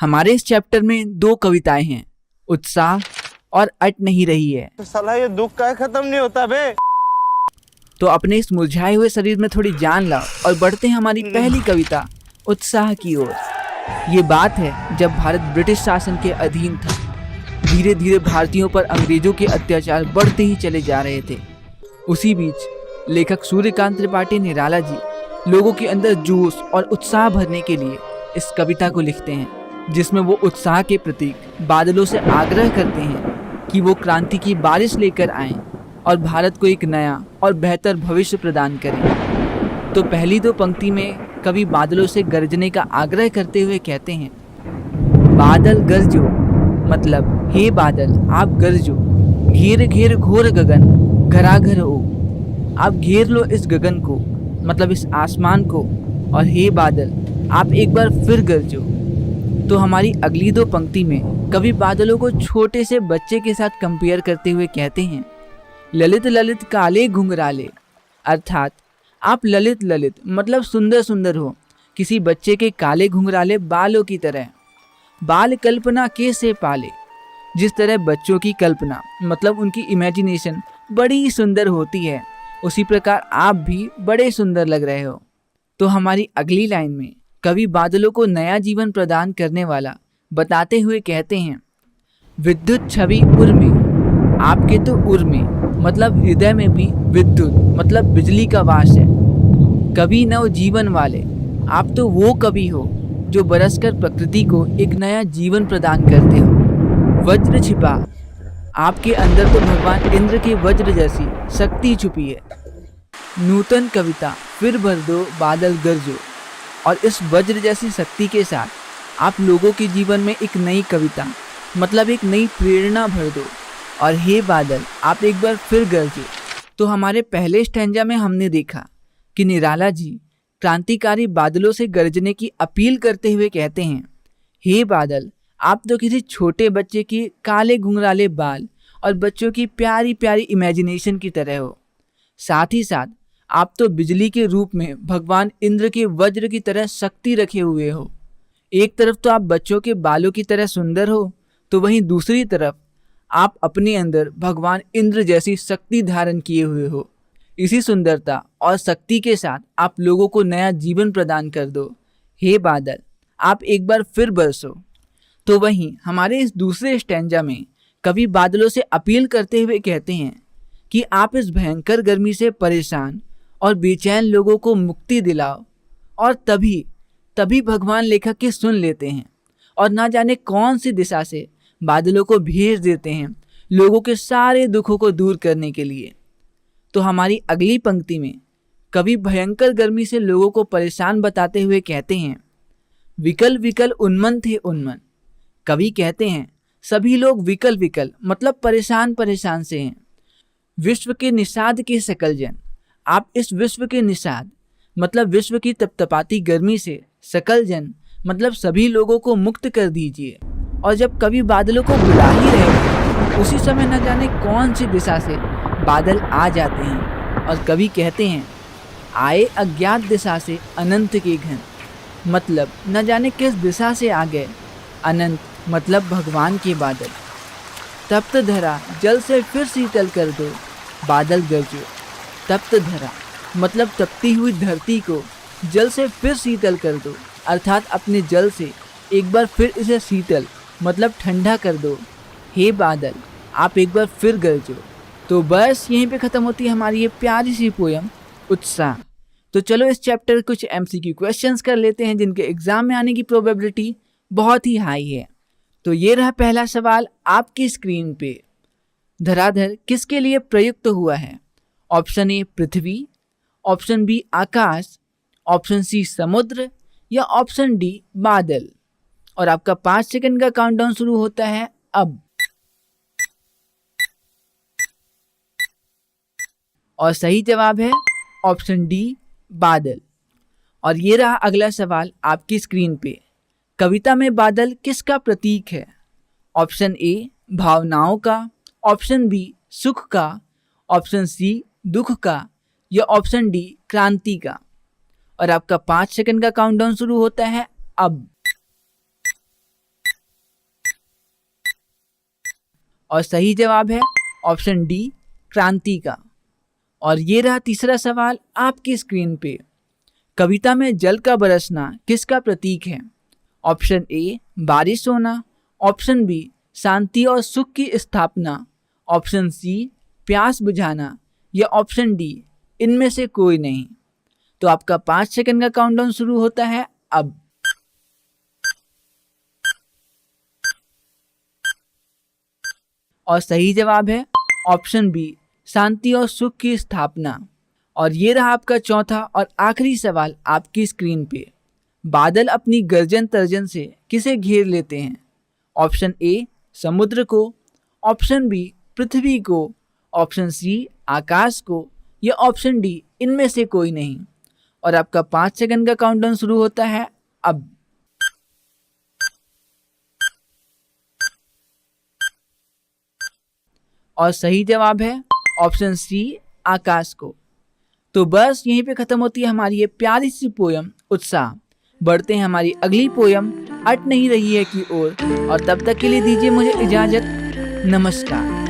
हमारे इस चैप्टर में दो कविताएं हैं, उत्साह और अट नहीं रही है। तो साला ये दुख का खत्म नहीं होता बे। तो अपने इस मुरझाए हुए शरीर में थोड़ी जान लाओ और बढ़ते हैं हमारी पहली कविता उत्साह की ओर। ये बात है जब भारत ब्रिटिश शासन के अधीन था। धीरे धीरे भारतीयों पर अंग्रेजों के अत्याचार बढ़ते ही चले जा रहे थे। उसी बीच लेखक सूर्यकांत त्रिपाठी निराला जी लोगों के अंदर जोश और उत्साह भरने के लिए इस कविता को लिखते हैं, जिसमें वो उत्साह के प्रतीक बादलों से आग्रह करते हैं कि वो क्रांति की बारिश लेकर आएं और भारत को एक नया और बेहतर भविष्य प्रदान करें। तो पहली दो पंक्ति में कवि बादलों से गरजने का आग्रह करते हुए कहते हैं, बादल गरजो, मतलब हे बादल आप गरजो, घेर घेर घोर गगन घराघर ओ। आप घेर लो इस गगन को, मतलब इस आसमान को, और हे बादल आप एक बार फिर गरजो। तो हमारी अगली दो पंक्ति में कवि बादलों को छोटे से बच्चे के साथ कंपेयर करते हुए कहते हैं, ललित ललित काले घुंघराले, अर्थात आप ललित ललित मतलब सुंदर सुंदर हो, किसी बच्चे के काले घुंघराले बालों की तरह। बाल कल्पना के से पाले, जिस तरह बच्चों की कल्पना मतलब उनकी इमेजिनेशन बड़ी सुंदर होती है, उसी प्रकार आप भी बड़े सुंदर लग रहे हो। तो हमारी अगली लाइन में कवि बादलों को नया जीवन प्रदान करने वाला बताते हुए कहते हैं, विद्युत छवि उर में, आपके तो उर में मतलब हृदय में भी विद्युत मतलब बिजली का वास है। कवि नव जीवन वाले, आप तो वो कवि हो जो बरसकर प्रकृति को एक नया जीवन प्रदान करते हो। वज्र छिपा, आपके अंदर तो भगवान इंद्र के वज्र जैसी शक्ति छुपी है। नूतन कविता फिर भर दो बादल गरजो, और इस वज्र जैसी शक्ति के साथ आप लोगों के जीवन में एक नई कविता मतलब एक नई प्रेरणा भर दो, और हे बादल आप एक बार फिर गरजो। तो हमारे पहले स्टैंजा में हमने देखा कि निराला जी क्रांतिकारी बादलों से गरजने की अपील करते हुए कहते हैं, हे बादल आप तो किसी छोटे बच्चे के काले घुंघराले बाल और बच्चों की प्यारी प्यारी इमेजिनेशन की तरह हो। साथ ही साथ आप तो बिजली के रूप में भगवान इंद्र के वज्र की तरह शक्ति रखे हुए हो। एक तरफ तो आप बच्चों के बालों की तरह सुंदर हो, तो वहीं दूसरी तरफ आप अपने अंदर भगवान इंद्र जैसी शक्ति धारण किए हुए हो। इसी सुंदरता और शक्ति के साथ आप लोगों को नया जीवन प्रदान कर दो। हे बादल आप एक बार फिर बरसो। तो वहीं हमारे इस दूसरे स्टैंजा में कवि बादलों से अपील करते हुए कहते हैं कि आप इस भयंकर गर्मी से परेशान और बेचैन लोगों को मुक्ति दिलाओ, और तभी भगवान लेखक की सुन लेते हैं और ना जाने कौन सी दिशा से बादलों को भेज देते हैं लोगों के सारे दुखों को दूर करने के लिए। तो हमारी अगली पंक्ति में कवि भयंकर गर्मी से लोगों को परेशान बताते हुए कहते हैं, विकल विकल उन्मन थे उन्मन। कवि कहते हैं सभी लोग विकल विकल मतलब परेशान परेशान से हैं। विश्व के निषाद के सकल जन, आप इस विश्व के निषाद मतलब विश्व की तपतपाती गर्मी से सकल जन मतलब सभी लोगों को मुक्त कर दीजिए। और जब कवि बादलों को बुला ही रहे हैं, उसी समय न जाने कौन सी दिशा से बादल आ जाते हैं और कवि कहते हैं, आए अज्ञात दिशा से अनंत के घन, मतलब न जाने किस दिशा से आ गए। अनंत मतलब भगवान के बादल। तप्त धरा जल से फिर शीतल कर दो बादल गरजो। तप्त धरा मतलब तपती हुई धरती को जल से फिर शीतल कर दो, अर्थात अपने जल से एक बार फिर इसे शीतल मतलब ठंडा कर दो। हे बादल आप एक बार फिर गरजो। तो बस यहीं पे ख़त्म होती है हमारी ये प्यारी सी पोयम उत्साह। तो चलो इस चैप्टर कुछ एमसीक्यू क्वेश्चंस कर लेते हैं जिनके एग्जाम में आने की प्रोबेबिलिटी बहुत ही हाई है। तो ये रहा पहला सवाल आपकी स्क्रीन पे, धराधर किसके लिए प्रयुक्त हुआ है? ऑप्शन ए पृथ्वी, ऑप्शन बी आकाश, ऑप्शन सी समुद्र, या ऑप्शन डी बादल। और आपका 5 सेकंड का काउंटडाउन शुरू होता है अब। और सही जवाब है ऑप्शन डी बादल। और ये रहा अगला सवाल आपकी स्क्रीन पे, कविता में बादल किसका प्रतीक है? ऑप्शन ए भावनाओं का, ऑप्शन बी सुख का, ऑप्शन सी दुख का, या ऑप्शन डी क्रांति का। और आपका 5 सेकंड का काउंटडाउन शुरू होता है अब। और सही जवाब है ऑप्शन डी, क्रांति का। और ये रहा तीसरा सवाल आपकी स्क्रीन पे। कविता में जल का बरसना किसका प्रतीक है? ऑप्शन ए, बारिश होना, ऑप्शन बी, शांति और सुख की स्थापना, ऑप्शन सी, प्यास बुझाना, या ऑप्शन डी, इनमें से कोई नहीं। तो आपका 5 सेकंड का काउंटडाउन शुरू होता है अब। और सही जवाब है ऑप्शन बी, शांति और सुख की स्थापना। और ये रहा आपका चौथा और आखिरी सवाल आपकी स्क्रीन पे। बादल अपनी गर्जन तर्जन से किसे घेर लेते हैं? ऑप्शन ए, समुद्र को, ऑप्शन बी, पृथ्वी को, ऑप्शन सी, आकाश को, या ऑप्शन डी, इनमें से कोई नहीं। और आपका 5 सेकंड का काउंटडाउन शुरू होता है अब। और सही जवाब है ऑप्शन सी, आकाश को। तो बस यहीं पे खत्म होती है हमारी ये प्यारी सी पोयम उत्साह। बढ़ते हैं हमारी अगली पोयम अट नहीं रही है की ओर, और तब तक के लिए दीजिए मुझे इजाजत। नमस्कार।